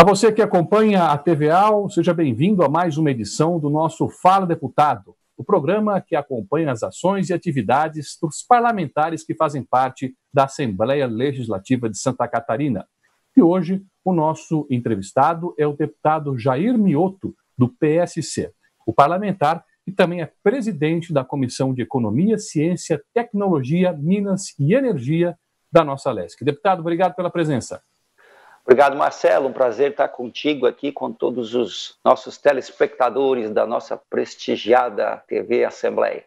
A você que acompanha a TVA, seja bem-vindo a mais uma edição do nosso Fala Deputado, o programa que acompanha as ações e atividades dos parlamentares que fazem parte da Assembleia Legislativa de Santa Catarina. E hoje o nosso entrevistado é o deputado Jair Mioto, do PSC, o parlamentar que também é presidente da Comissão de Economia, Ciência, Tecnologia, Minas e Energia da nossa LESC. Deputado, obrigado pela presença. Obrigado, Marcelo. Um prazer estar contigo aqui, com todos os nossos telespectadores da nossa prestigiada TV Assembleia.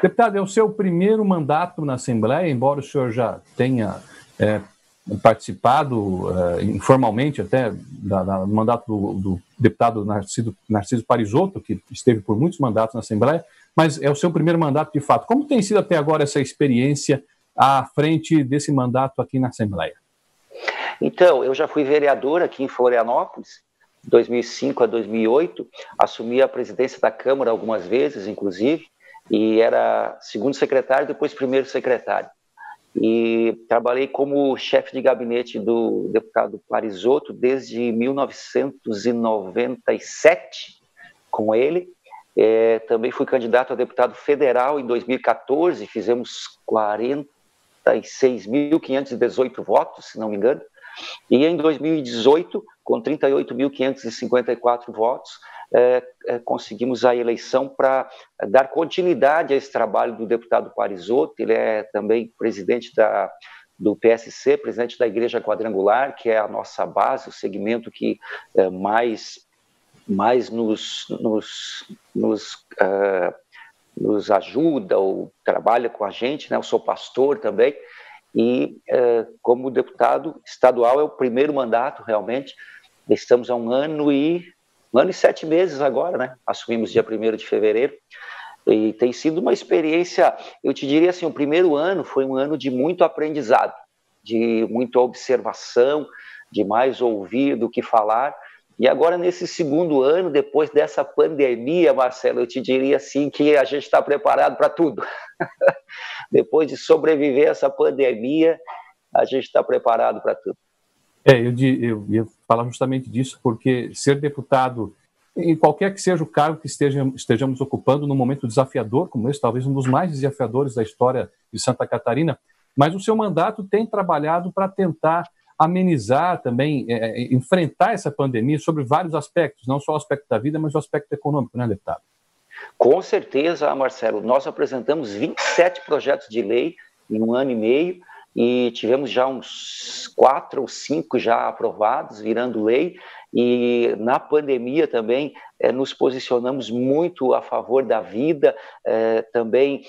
Deputado, é o seu primeiro mandato na Assembleia, embora o senhor já tenha participado informalmente até do mandato do deputado Narciso Parisotto, que esteve por muitos mandatos na Assembleia, mas é o seu primeiro mandato de fato. Como tem sido até agora essa experiência à frente desse mandato aqui na Assembleia? Então, eu já fui vereador aqui em Florianópolis, de 2005 a 2008, assumi a presidência da Câmara algumas vezes, inclusive, e era segundo secretário, depois primeiro secretário. E trabalhei como chefe de gabinete do deputado Parisotto desde 1997 com ele. Também fui candidato a deputado federal em 2014, fizemos 46.518 votos, se não me engano. E em 2018, com 38.554 votos, conseguimos a eleição para dar continuidade a esse trabalho do deputado Parisotto. Ele é também presidente do PSC, presidente da Igreja Quadrangular, que é a nossa base, o segmento que mais nos ajuda ou trabalha com a gente, né? Eu sou pastor também. E como deputado estadual é o primeiro mandato realmente, estamos há um ano e 7 meses agora, né? Assumimos dia 1º de fevereiro e tem sido uma experiência, eu te diria assim, o primeiro ano foi um ano de muito aprendizado, de muita observação, de mais ouvir do que falar. E agora, nesse segundo ano, depois dessa pandemia, Marcelo, eu te diria assim que a gente está preparado para tudo. Depois de sobreviver a essa pandemia, a gente está preparado para tudo. Eu ia falar justamente disso, porque ser deputado, em qualquer que seja o cargo que estejamos ocupando num momento desafiador como esse, talvez um dos mais desafiadores da história de Santa Catarina, mas o seu mandato tem trabalhado para tentar amenizar também, enfrentar essa pandemia sobre vários aspectos, não só o aspecto da vida, mas o aspecto econômico, né, deputado? Com certeza, Marcelo. Nós apresentamos 27 projetos de lei em um ano e meio e tivemos já uns 4 ou 5 já aprovados, virando lei. E na pandemia também nos posicionamos muito a favor da vida, também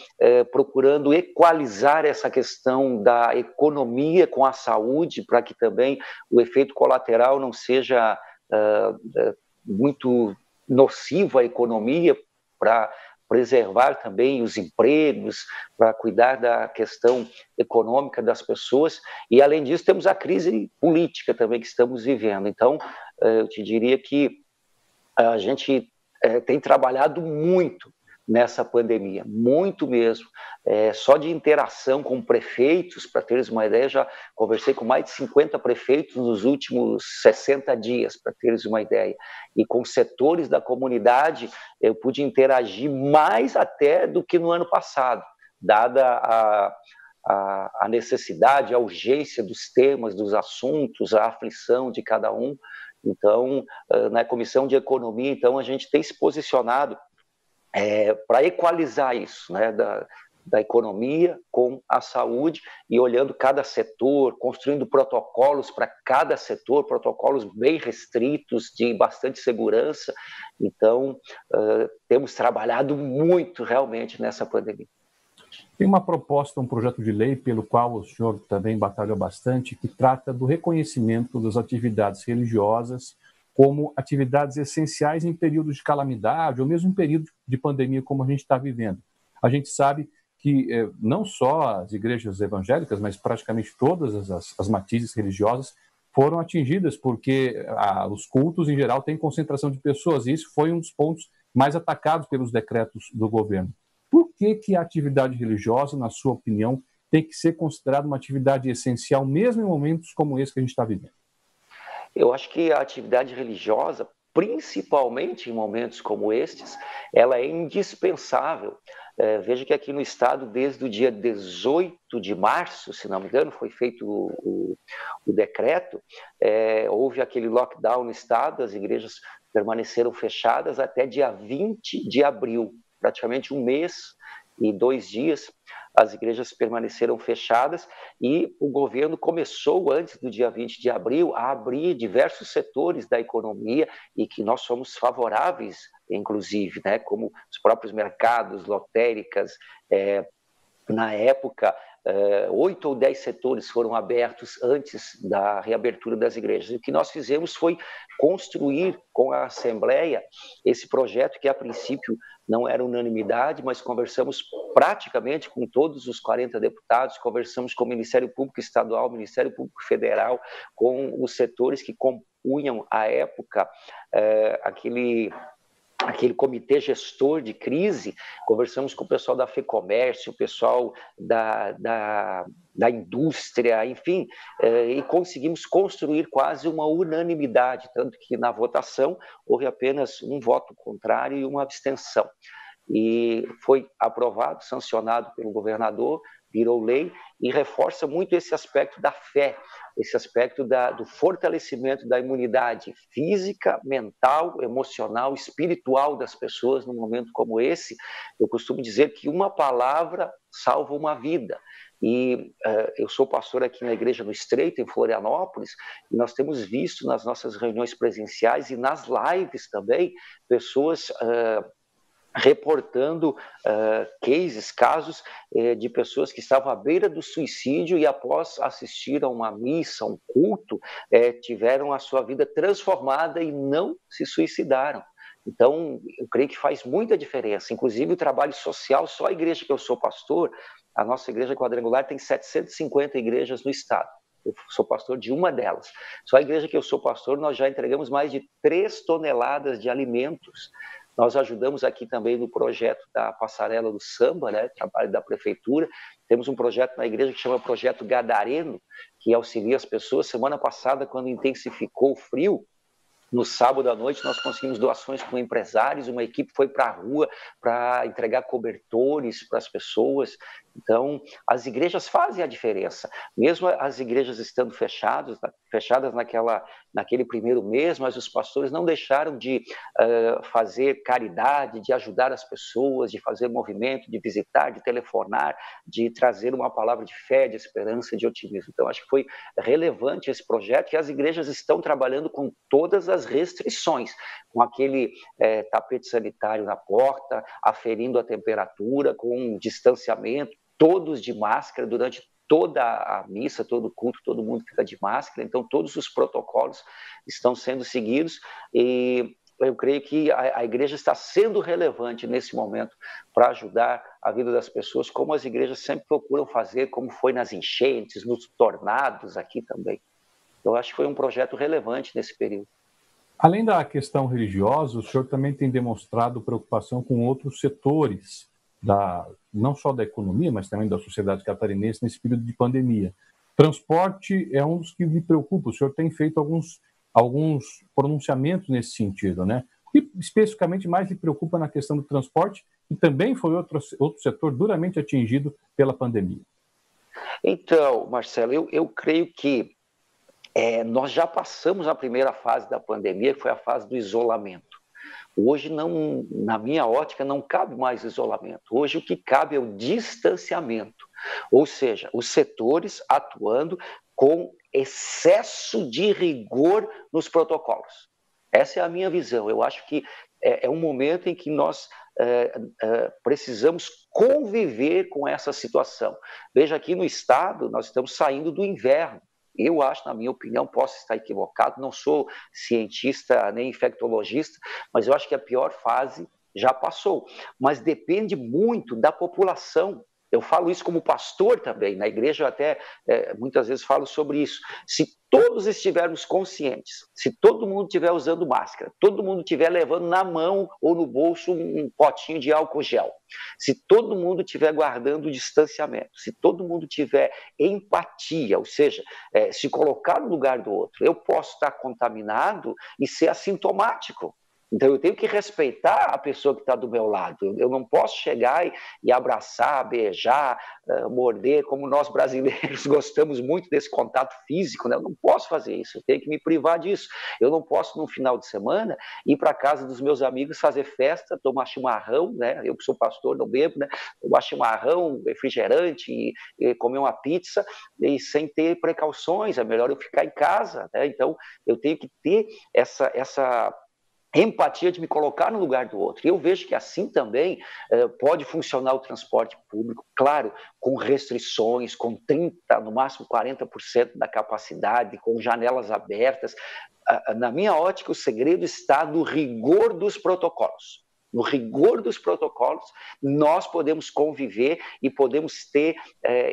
procurando equalizar essa questão da economia com a saúde, para que também o efeito colateral não seja muito nocivo à economia, para preservar também os empregos, para cuidar da questão econômica das pessoas. E, além disso, temos a crise política também que estamos vivendo. Então, eu te diria que a gente tem trabalhado muito nessa pandemia, muito mesmo. Só de interação com prefeitos, para teres uma ideia, já conversei com mais de 50 prefeitos nos últimos 60 dias, para teres uma ideia. E com setores da comunidade, eu pude interagir mais até do que no ano passado, dada a necessidade, a urgência dos temas, dos assuntos, a aflição de cada um. Então, na Comissão de Economia, então, a gente tem se posicionado para equalizar isso, né, da economia com a saúde e olhando cada setor, construindo protocolos para cada setor, protocolos bem restritos, de bastante segurança. Então, temos trabalhado muito realmente nessa pandemia. Tem uma proposta, um projeto de lei pelo qual o senhor também batalhou bastante, que trata do reconhecimento das atividades religiosas como atividades essenciais em períodos de calamidade ou mesmo em período de pandemia como a gente está vivendo. A gente sabe que não só as igrejas evangélicas, mas praticamente todas as matizes religiosas foram atingidas, porque os cultos, em geral, têm concentração de pessoas, e isso foi um dos pontos mais atacados pelos decretos do governo. Por que a atividade religiosa, na sua opinião, tem que ser considerada uma atividade essencial, mesmo em momentos como esse que a gente está vivendo? Eu acho que a atividade religiosa, principalmente em momentos como estes, ela é indispensável. Veja que aqui no estado, desde o dia 18 de março, se não me engano, foi feito o decreto, houve aquele lockdown no estado, as igrejas permaneceram fechadas até dia 20 de abril, praticamente um mês e 2 dias, as igrejas permaneceram fechadas e o governo começou, antes do dia 20 de abril, a abrir diversos setores da economia e que nós somos favoráveis, inclusive, né, como os próprios mercados, lotéricas, na época, 8 ou 10 setores foram abertos antes da reabertura das igrejas. E o que nós fizemos foi construir com a Assembleia esse projeto que, a princípio, não era unanimidade, mas conversamos praticamente com todos os 40 deputados, conversamos com o Ministério Público Estadual, Ministério Público Federal, com os setores que compunham, à época, aquele comitê gestor de crise, conversamos com o pessoal da FEComércio, o pessoal da indústria, enfim, e conseguimos construir quase uma unanimidade, tanto que na votação houve apenas um voto contrário e uma abstenção. E foi aprovado, sancionado pelo governador, virou lei e reforça muito esse aspecto da fé, esse aspecto do fortalecimento da imunidade física, mental, emocional, espiritual das pessoas num momento como esse. Eu costumo dizer que uma palavra salva uma vida. E eu sou pastor aqui na Igreja no Estreito, em Florianópolis, e nós temos visto nas nossas reuniões presenciais e nas lives também, pessoas reportando casos de pessoas que estavam à beira do suicídio e após assistir a uma missa, um culto, tiveram a sua vida transformada e não se suicidaram. Então, eu creio que faz muita diferença. Inclusive, o trabalho social, só a igreja que eu sou pastor, a nossa igreja quadrangular tem 750 igrejas no estado. Eu sou pastor de uma delas. Só a igreja que eu sou pastor, nós já entregamos mais de 3 toneladas de alimentos. Nós ajudamos aqui também no projeto da Passarela do Samba, né, trabalho da prefeitura. Temos um projeto na igreja que chama Projeto Gadareno, que auxilia as pessoas. Semana passada, quando intensificou o frio, no sábado à noite, nós conseguimos doações com empresários, uma equipe foi para a rua para entregar cobertores para as pessoas. Então, as igrejas fazem a diferença. Mesmo as igrejas estando fechadas naquele primeiro mês, mas os pastores não deixaram de fazer caridade, de ajudar as pessoas, de fazer movimento, de visitar, de telefonar, de trazer uma palavra de fé, de esperança, de otimismo. Então, acho que foi relevante esse projeto e as igrejas estão trabalhando com todas as restrições, com aquele tapete sanitário na porta, aferindo a temperatura, com distanciamento, todos de máscara durante toda a missa, todo o culto, todo mundo fica de máscara, então todos os protocolos estão sendo seguidos e eu creio que a igreja está sendo relevante nesse momento para ajudar a vida das pessoas, como as igrejas sempre procuram fazer, como foi nas enchentes, nos tornados aqui também. Eu acho que foi um projeto relevante nesse período. Além da questão religiosa, o senhor também tem demonstrado preocupação com outros setores, não só da economia, mas também da sociedade catarinense nesse período de pandemia. Transporte é um dos que me preocupa. O senhor tem feito alguns pronunciamentos nesse sentido, né? O que especificamente mais lhe preocupa na questão do transporte, que também foi outro setor duramente atingido pela pandemia? Então, Marcelo, eu creio que nós já passamos a primeira fase da pandemia, que foi a fase do isolamento. Hoje, não, na minha ótica, não cabe mais isolamento. Hoje, o que cabe é o distanciamento. Ou seja, os setores atuando com excesso de rigor nos protocolos. Essa é a minha visão. Eu acho que é um momento em que nós precisamos conviver com essa situação. Veja, aqui no estado, nós estamos saindo do inverno. Eu acho, na minha opinião, posso estar equivocado, não sou cientista nem infectologista, mas eu acho que a pior fase já passou. Mas depende muito da população. Eu falo isso como pastor também, na igreja eu até muitas vezes falo sobre isso. Se todos estivermos conscientes, se todo mundo estiver usando máscara, todo mundo estiver levando na mão ou no bolso um potinho de álcool gel, se todo mundo estiver guardando o distanciamento, se todo mundo tiver empatia, ou seja, se colocar no lugar do outro, eu posso estar contaminado e ser assintomático. Então, eu tenho que respeitar a pessoa que está do meu lado. Eu não posso chegar e abraçar, beijar, morder, como nós brasileiros gostamos muito desse contato físico, né? Eu não posso fazer isso, eu tenho que me privar disso. Eu não posso, no final de semana, ir para a casa dos meus amigos fazer festa, tomar chimarrão, né? Eu que sou pastor, não bebo, né? Tomar chimarrão, refrigerante, e comer uma pizza, e sem ter precauções. É melhor eu ficar em casa, né? Então, eu tenho que ter essa empatia de me colocar no lugar do outro. E eu vejo que assim também pode funcionar o transporte público, claro, com restrições, com 30%, no máximo 40% da capacidade, com janelas abertas. Na minha ótica, o segredo está no rigor dos protocolos. No rigor dos protocolos, nós podemos conviver e podemos ter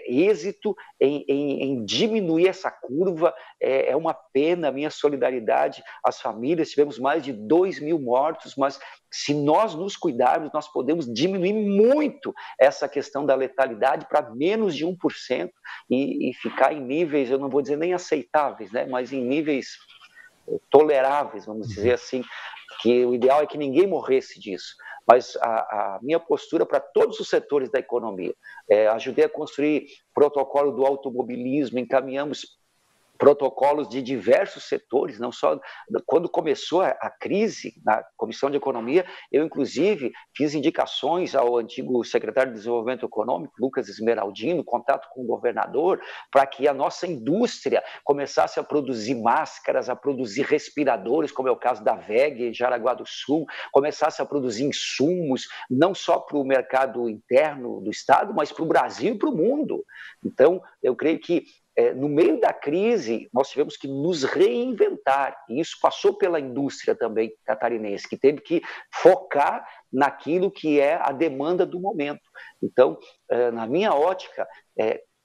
êxito em diminuir essa curva. É uma pena, a minha solidariedade às famílias. Tivemos mais de 2.000 mortos, mas se nós nos cuidarmos, nós podemos diminuir muito essa questão da letalidade para menos de 1% e ficar em níveis, eu não vou dizer nem aceitáveis, né, mas em níveis toleráveis, vamos dizer assim, que o ideal é que ninguém morresse disso. Mas a minha postura para todos os setores da economia, ajudei a construir protocolo do automobilismo, encaminhamos protocolos de diversos setores, não só... Quando começou a crise na Comissão de Economia, eu, inclusive, fiz indicações ao antigo secretário de Desenvolvimento Econômico, Lucas Esmeraldino, contato com o governador, para que a nossa indústria começasse a produzir máscaras, a produzir respiradores, como é o caso da VEG, em Jaraguá do Sul, começasse a produzir insumos, não só para o mercado interno do Estado, mas para o Brasil e para o mundo. Então, eu creio que no meio da crise, nós tivemos que nos reinventar, e isso passou pela indústria também catarinense, que teve que focar naquilo que é a demanda do momento. Então, na minha ótica,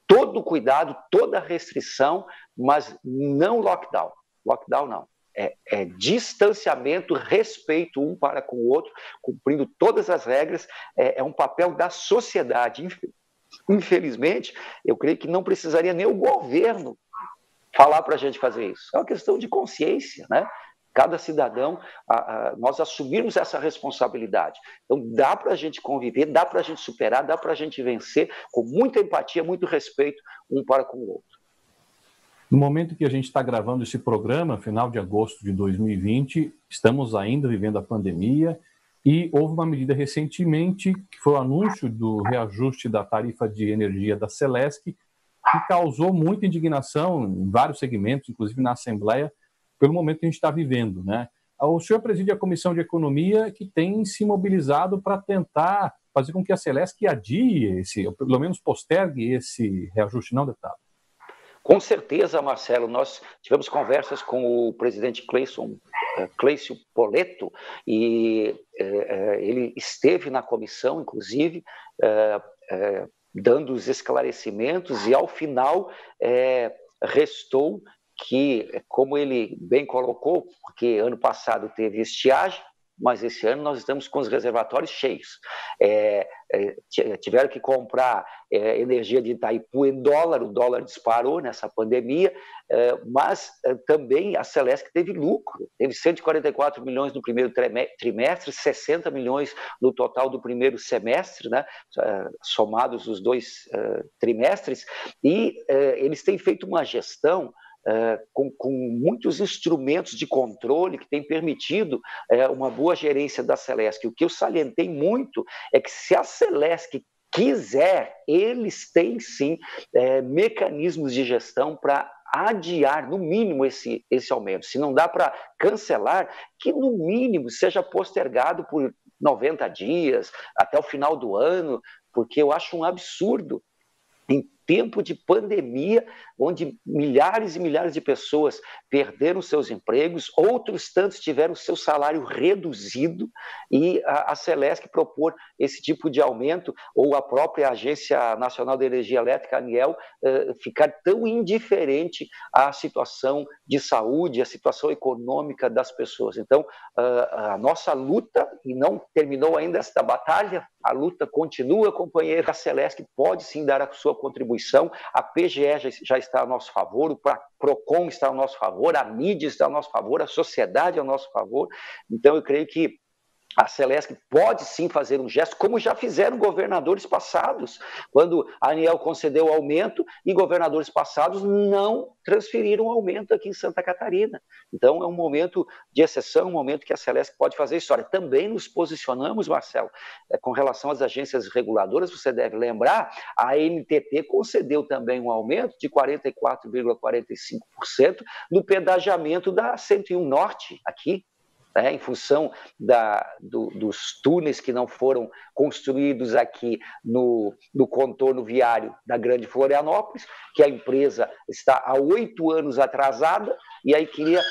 todo cuidado, toda restrição, mas não lockdown. Lockdown não. É distanciamento, respeito um para com o outro, cumprindo todas as regras, é um papel da sociedade. Infelizmente, eu creio que não precisaria nem o governo falar para a gente fazer isso. É uma questão de consciência, né? Cada cidadão, nós assumirmos essa responsabilidade. Então, dá para a gente conviver, dá para a gente superar, dá para a gente vencer com muita empatia, muito respeito um para com o outro. No momento que a gente está gravando esse programa, final de agosto de 2020, estamos ainda vivendo a pandemia. E houve uma medida recentemente, que foi o anúncio do reajuste da tarifa de energia da Celesc, que causou muita indignação em vários segmentos, inclusive na Assembleia, pelo momento que a gente está vivendo, né? O senhor preside a Comissão de Economia, que tem se mobilizado para tentar fazer com que a Celesc adie ou pelo menos postergue esse reajuste, não, deputado? Com certeza, Marcelo, nós tivemos conversas com o presidente Clécio Poletto, e ele esteve na comissão, inclusive, dando os esclarecimentos, e ao final restou que, como ele bem colocou, porque ano passado teve estiagem, mas esse ano nós estamos com os reservatórios cheios. Tiveram que comprar energia de Itaipu em dólar, o dólar disparou nessa pandemia, mas também a Celesc teve lucro, teve 144 milhões no primeiro trimestre, 60 milhões no total do primeiro semestre, né, somados os dois trimestres, e eles têm feito uma gestão com muitos instrumentos de controle que têm permitido uma boa gerência da Celesc. O que eu salientei muito é que, se a Celesc quiser, eles têm sim mecanismos de gestão para adiar, no mínimo, esse aumento. Se não dá para cancelar, que no mínimo seja postergado por 90 dias, até o final do ano, porque eu acho um absurdo, em tempo de pandemia, onde milhares e milhares de pessoas perderam seus empregos, outros tantos tiveram seu salário reduzido, e a Celesc propor esse tipo de aumento, ou a própria Agência Nacional de Energia Elétrica, a ANEEL, ficar tão indiferente à situação de saúde, à situação econômica das pessoas. Então, a nossa luta, e não terminou ainda esta batalha, a luta continua, companheiro. A Celesc pode sim dar a sua contribuição, a PGE já está a nosso favor, o PROCON está a nosso favor, a mídia está a nosso favor, a sociedade é a nosso favor. Então, eu creio que a Celesc pode sim fazer um gesto, como já fizeram governadores passados, quando a ANEEL concedeu aumento e governadores passados não transferiram o aumento aqui em Santa Catarina. Então é um momento de exceção, um momento que a Celesc pode fazer história. Também nos posicionamos, Marcelo, com relação às agências reguladoras, você deve lembrar, a ANTT concedeu também um aumento de 44,45% no pedagiamento da 101 Norte, aqui, em função dos túneis que não foram construídos aqui no contorno viário da Grande Florianópolis, que a empresa está há 8 anos atrasada, e aí queria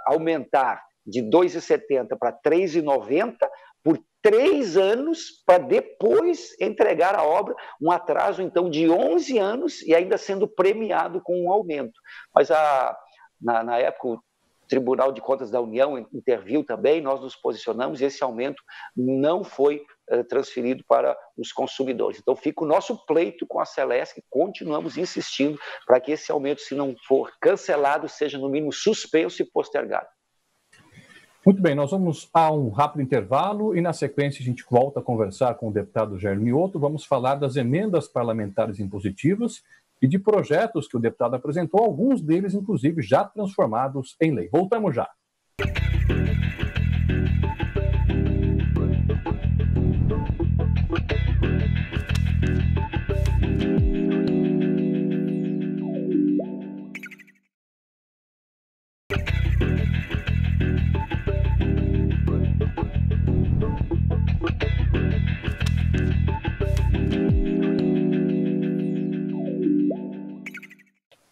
aumentar de R$ 2,70 para R$ 3,90 por 3 anos, para depois entregar a obra, um atraso então de 11 anos, e ainda sendo premiado com um aumento. Mas na época o Tribunal de Contas da União interviu também, nós nos posicionamos, e esse aumento não foi transferido para os consumidores. Então fica o nosso pleito com a Celesc, continuamos insistindo para que esse aumento, se não for cancelado, seja no mínimo suspenso e postergado. Muito bem, nós vamos a um rápido intervalo e na sequência a gente volta a conversar com o deputado Jair Mioto. Vamos falar das emendas parlamentares impositivas e de projetos que o deputado apresentou, alguns deles, inclusive, já transformados em lei. Voltamos já.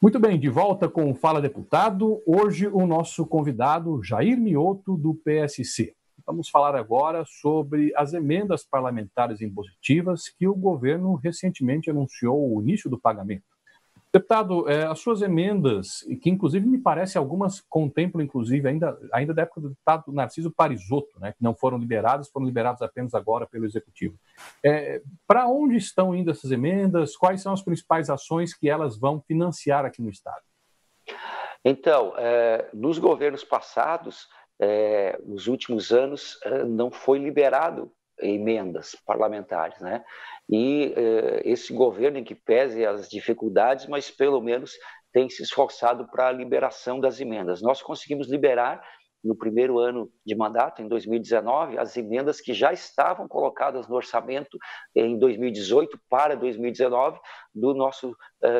Muito bem, de volta com o Fala Deputado. Hoje o nosso convidado, Jair Mioto, do PSC. Vamos falar agora sobre as emendas parlamentares impositivas que o governo recentemente anunciou o início do pagamento. Deputado, as suas emendas, que inclusive me parece algumas contemplam, inclusive, ainda da época do deputado Narciso Parisotto, né, que não foram liberadas apenas agora pelo Executivo. Para onde estão indo essas emendas? Quais são as principais ações que elas vão financiar aqui no Estado? Então, nos governos passados, nos últimos anos, não foi liberado emendas parlamentares, né? E esse governo, em que pese as dificuldades, mas pelo menos tem se esforçado para a liberação das emendas. Nós conseguimos liberar, no primeiro ano de mandato, em 2019, as emendas que já estavam colocadas no orçamento em 2018 para 2019, do nosso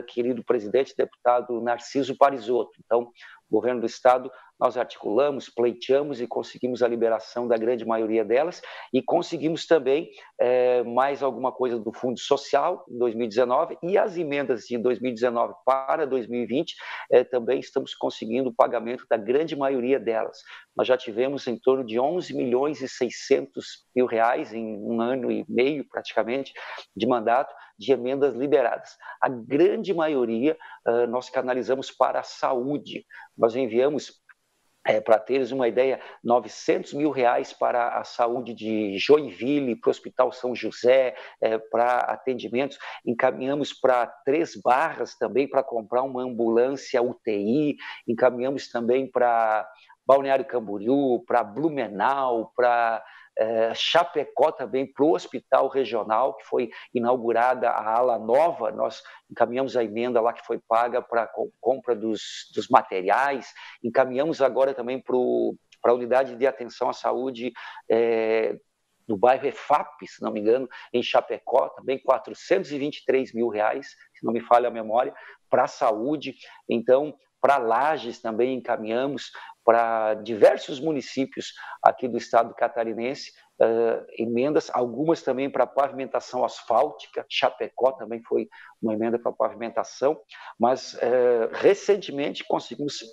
querido presidente, deputado Narciso Parisotto. Então, o governo do Estado, nós articulamos, pleiteamos e conseguimos a liberação da grande maioria delas, e conseguimos também mais alguma coisa do Fundo Social em 2019, e as emendas de 2019 para 2020 também estamos conseguindo o pagamento da grande maioria delas. Nós já tivemos em torno de 11 milhões e 600 mil reais em 1 ano e meio, praticamente, de mandato, de emendas liberadas. A grande maioria nós canalizamos para a saúde. Nós enviamos, para teres uma ideia, 900 mil reais para a saúde de Joinville, para o Hospital São José, para atendimentos. Encaminhamos para 3 Barras também para comprar uma ambulância UTI. Encaminhamos também para Balneário Camboriú, para Blumenau, para Chapecó também, para o Hospital Regional, que foi inaugurada a ala nova. Nós encaminhamos a emenda lá que foi paga para a compra dos materiais. Encaminhamos agora também para a unidade de atenção à saúde do bairro EFAP, se não me engano, em Chapecó, também 423 mil reais, se não me falha a memória, para a saúde. Então, para Lages também encaminhamos, para diversos municípios aqui do estado catarinense, emendas, algumas também para pavimentação asfáltica. Chapecó também foi uma emenda para pavimentação, mas recentemente conseguimos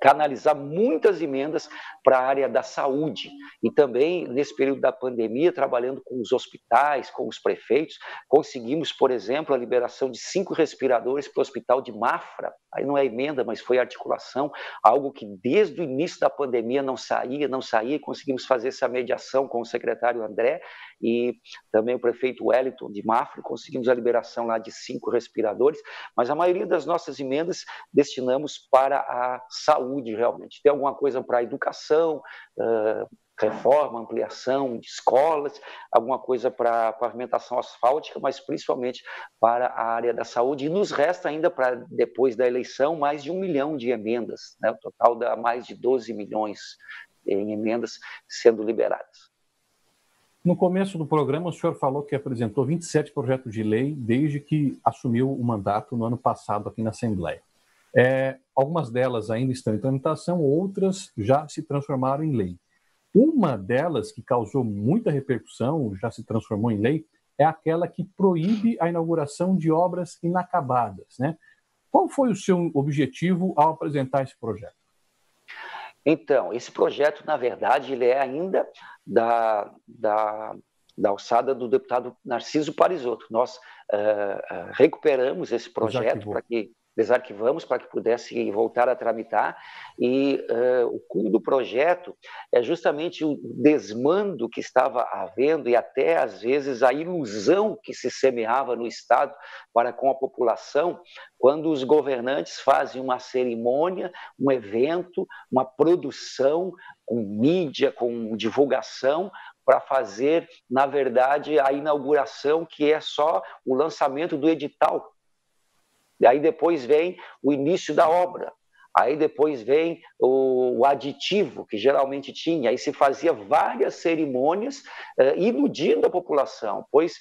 canalizar muitas emendas para a área da saúde e também, nesse período da pandemia, trabalhando com os hospitais, com os prefeitos, conseguimos, por exemplo, a liberação de 5 respiradores para o Hospital de Mafra. Aí não é emenda, mas foi articulação, algo que desde o início da pandemia não saía, e conseguimos fazer essa mediação com o secretário André e também o prefeito Wellington de Mafra, conseguimos a liberação lá de 5 respiradores, mas a maioria das nossas emendas destinamos para a saúde, realmente. Tem alguma coisa para a educação, reforma, ampliação de escolas, alguma coisa para a pavimentação asfáltica, mas principalmente para a área da saúde. E nos resta ainda, para depois da eleição, mais de 1 milhão de emendas, né? O total dá mais de 12 milhões em emendas sendo liberadas. No começo do programa, o senhor falou que apresentou 27 projetos de lei desde que assumiu o mandato no ano passado aqui na Assembleia. Algumas delas ainda estão em tramitação, outras já se transformaram em lei. Uma delas que causou muita repercussão, já se transformou em lei, é aquela que proíbe a inauguração de obras inacabadas, né? Qual foi o seu objetivo ao apresentar esse projeto? Então, esse projeto, na verdade, ele é ainda da alçada do deputado Narciso Parisotto. Nós recuperamos esse projeto para que desarquivamos para que pudesse voltar a tramitar, e o cunho do projeto é justamente o desmando que estava havendo e até, às vezes, a ilusão que se semeava no Estado para com a população, quando os governantes fazem uma cerimônia, um evento, uma produção com mídia, com divulgação, para fazer, na verdade, a inauguração, que é só o lançamento do edital. E aí depois vem o início da obra, aí depois vem o aditivo, que geralmente tinha, aí se fazia várias cerimônias iludindo a população, pois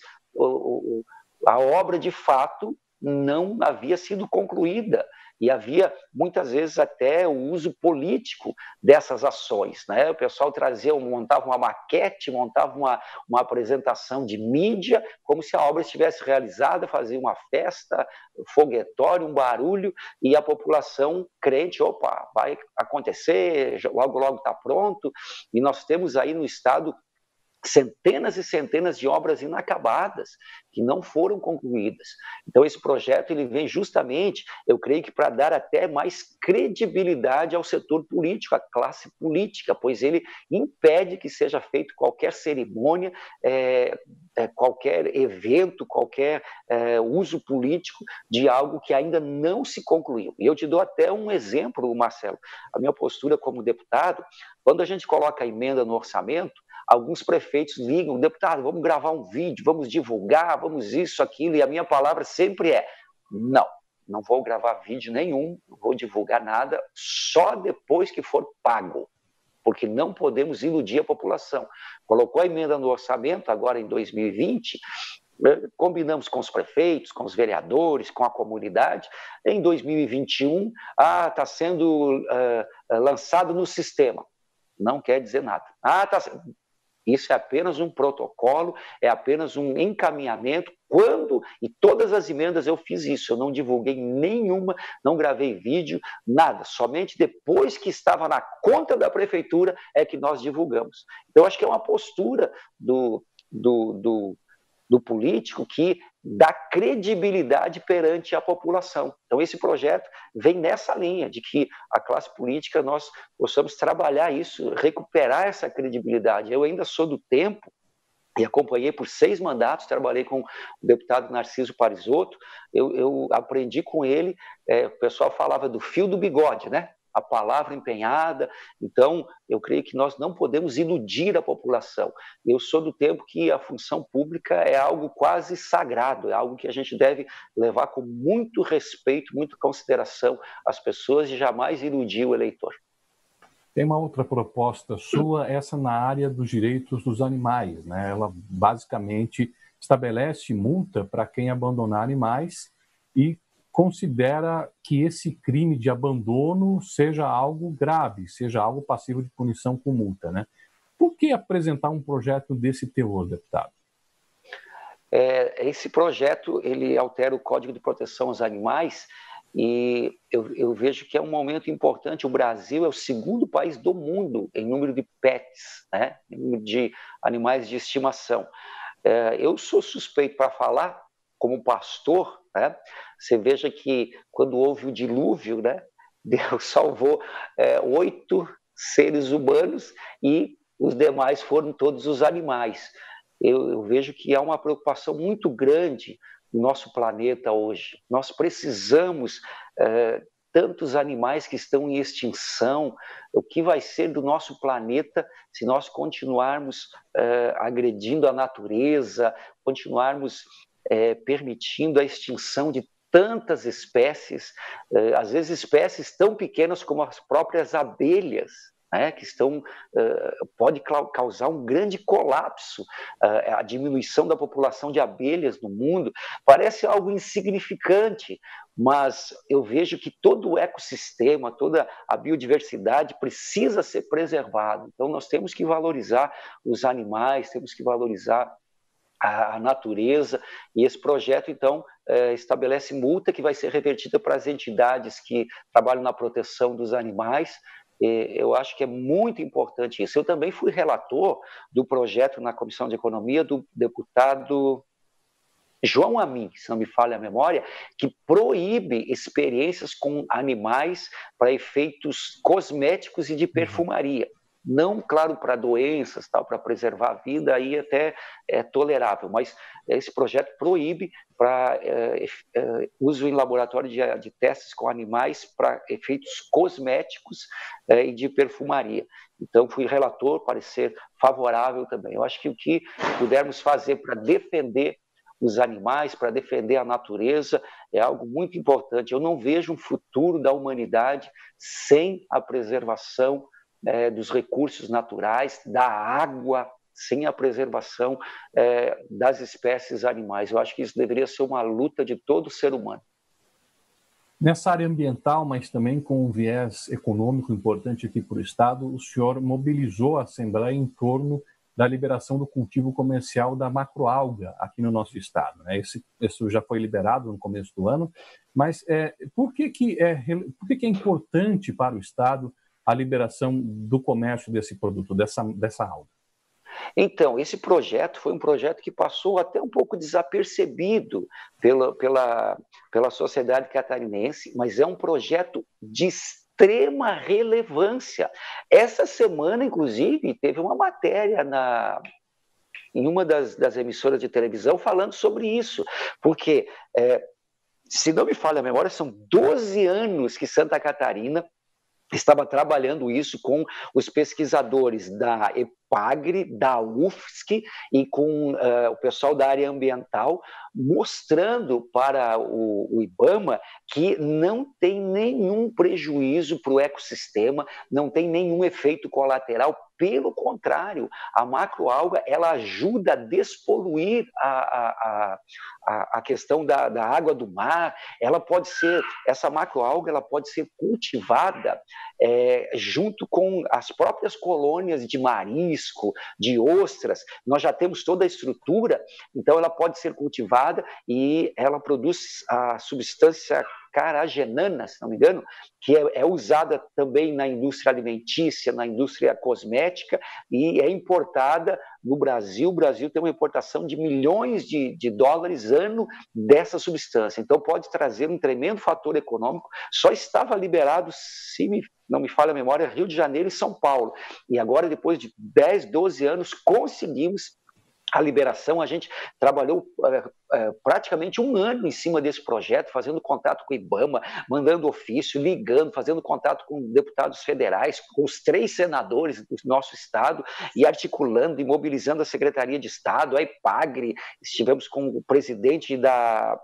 a obra de fato não havia sido concluída. E havia, muitas vezes, até o uso político dessas ações, né? O pessoal montava uma maquete, montava uma apresentação de mídia, como se a obra estivesse realizada, fazia uma festa, foguetório, um barulho, e a população crente, opa, vai acontecer, logo, logo está pronto. E nós temos aí no Estado centenas e centenas de obras inacabadas que não foram concluídas. Então esse projeto ele vem justamente, eu creio que para dar até mais credibilidade ao setor político, à classe política, pois ele impede que seja feito qualquer cerimônia, qualquer evento, qualquer uso político de algo que ainda não se concluiu. E eu te dou até um exemplo, Marcelo. A minha postura como deputado, quando a gente coloca a emenda no orçamento, alguns prefeitos ligam, deputado, vamos gravar um vídeo, vamos divulgar, vamos isso, aquilo, e a minha palavra sempre é, não vou gravar vídeo nenhum, não vou divulgar nada, só depois que for pago, porque não podemos iludir a população. Colocou a emenda no orçamento, agora em 2020, combinamos com os prefeitos, com os vereadores, com a comunidade, em 2021, está sendo lançado no sistema. Não quer dizer nada. Isso é apenas um protocolo, é apenas um encaminhamento. E todas as emendas eu fiz isso, eu não divulguei nenhuma, não gravei vídeo, nada. Somente depois que estava na conta da prefeitura é que nós divulgamos. Então, acho que é uma postura do político que dá credibilidade perante a população. Então, esse projeto vem nessa linha de que a classe política, nós possamos trabalhar isso, recuperar essa credibilidade. Eu ainda sou do tempo, e acompanhei por 6 mandatos, trabalhei com o deputado Narciso Parisotto, eu aprendi com ele, o pessoal falava do fio do bigode, né? A palavra empenhada. Então, eu creio que nós não podemos iludir a população. Eu sou do tempo que a função pública é algo quase sagrado, é algo que a gente deve levar com muito respeito, muita consideração às pessoas e jamais iludir o eleitor. Tem uma outra proposta sua, essa na área dos direitos dos animais, né? Ela basicamente estabelece multa para quem abandonar animais e considera que esse crime de abandono seja algo grave, seja algo passível de punição com multa, né? Por que apresentar um projeto desse teor, deputado? Esse projeto ele altera o Código de Proteção aos Animais e eu vejo que é um momento importante. O Brasil é o segundo país do mundo em número de pets, né? Em número de animais de estimação. Eu sou suspeito para falar, como pastor, né? Você veja que quando houve o dilúvio, né? Deus salvou 8 seres humanos e os demais foram todos os animais. Eu vejo que há uma preocupação muito grande no nosso planeta hoje. Nós precisamos tantos animais que estão em extinção. O que vai ser do nosso planeta se nós continuarmos agredindo a natureza, continuarmos permitindo a extinção de tantas espécies, às vezes espécies tão pequenas como as próprias abelhas, que pode causar um grande colapso. A diminuição da população de abelhas no mundo parece algo insignificante, mas eu vejo que todo o ecossistema, toda a biodiversidade precisa ser preservado. Então nós temos que valorizar os animais, temos que valorizar a natureza, e esse projeto, então, estabelece multa que vai ser revertida para as entidades que trabalham na proteção dos animais. Eu acho que é muito importante isso. Eu também fui relator do projeto na Comissão de Economia do deputado João Amin, se não me falha a memória, que proíbe experiências com animais para efeitos cosméticos e de perfumaria. Não, claro, para doenças, para preservar a vida, aí até é tolerável, mas esse projeto proíbe para uso em laboratório de testes com animais para efeitos cosméticos e de perfumaria. Então, fui relator, parecer favorável também. Eu acho que o que pudermos fazer para defender os animais, para defender a natureza, é algo muito importante. Eu não vejo um futuro da humanidade sem a preservação dos recursos naturais, da água, sem a preservação das espécies animais. Eu acho que isso deveria ser uma luta de todo ser humano. Nessa área ambiental, mas também com um viés econômico importante aqui para o Estado, o senhor mobilizou a Assembleia em torno da liberação do cultivo comercial da macroalga aqui no nosso Estado. Isso já foi liberado no começo do ano, mas por que é importante para o Estado a liberação do comércio desse produto, dessa alga? Então, esse projeto foi um projeto que passou até um pouco desapercebido pela sociedade catarinense, mas é um projeto de extrema relevância. Essa semana, inclusive, teve uma matéria em uma das emissoras de televisão falando sobre isso, porque, se não me falha a memória, são 12 anos que Santa Catarina estava trabalhando isso com os pesquisadores da EPAGRE, da UFSC e com o pessoal da área ambiental, mostrando para o IBAMA que não tem nenhum prejuízo para o ecossistema, não tem nenhum efeito colateral. Pelo contrário, a macroalga ela ajuda a despoluir a questão da água do mar. Essa macroalga ela pode ser cultivada junto com as próprias colônias de marisco, de ostras. Nós já temos toda a estrutura, então ela pode ser cultivada e ela produz a substância caragenana, se não me engano, que é usada também na indústria alimentícia, na indústria cosmética e é importada no Brasil. O Brasil tem uma importação de milhões de dólares ano dessa substância. Então pode trazer um tremendo fator econômico. Só estava liberado, se não me falha a memória, Rio de Janeiro e São Paulo. E agora, depois de 10, 12 anos, conseguimos a liberação. A gente trabalhou praticamente um ano em cima desse projeto, fazendo contato com o IBAMA, mandando ofício, ligando, fazendo contato com deputados federais, com os 3 senadores do nosso estado e articulando e mobilizando a Secretaria de Estado, a EPAGRE, estivemos com o presidente da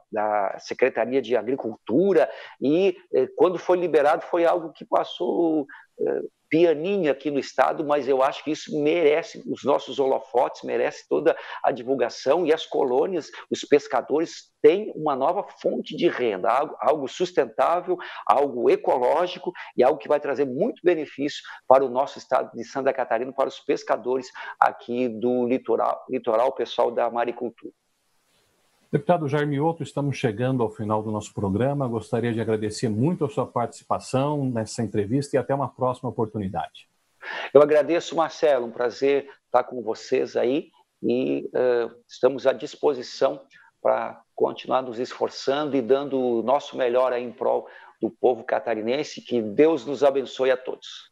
Secretaria de Agricultura e quando foi liberado foi algo que passou pianinho aqui no estado, mas eu acho que isso merece os nossos holofotes, merece toda a divulgação, e as colônias, os pescadores têm uma nova fonte de renda, algo sustentável, algo ecológico e algo que vai trazer muito benefício para o nosso estado de Santa Catarina, para os pescadores aqui do litoral pessoal da maricultura. Deputado Jair Mioto, estamos chegando ao final do nosso programa. Gostaria de agradecer muito a sua participação nessa entrevista e até uma próxima oportunidade. Eu agradeço, Marcelo, um prazer estar com vocês aí e estamos à disposição para continuar nos esforçando e dando o nosso melhor aí em prol do povo catarinense. Que Deus nos abençoe a todos.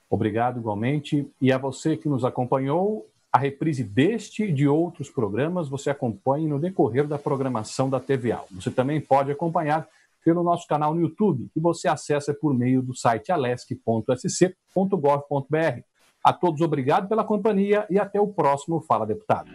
Obrigado igualmente. E a você que nos acompanhou, a reprise deste e de outros programas você acompanhe no decorrer da programação da TVA. Você também pode acompanhar pelo nosso canal no YouTube, que você acessa por meio do site alesc.sc.gov.br. A todos, obrigado pela companhia e até o próximo Fala Deputado.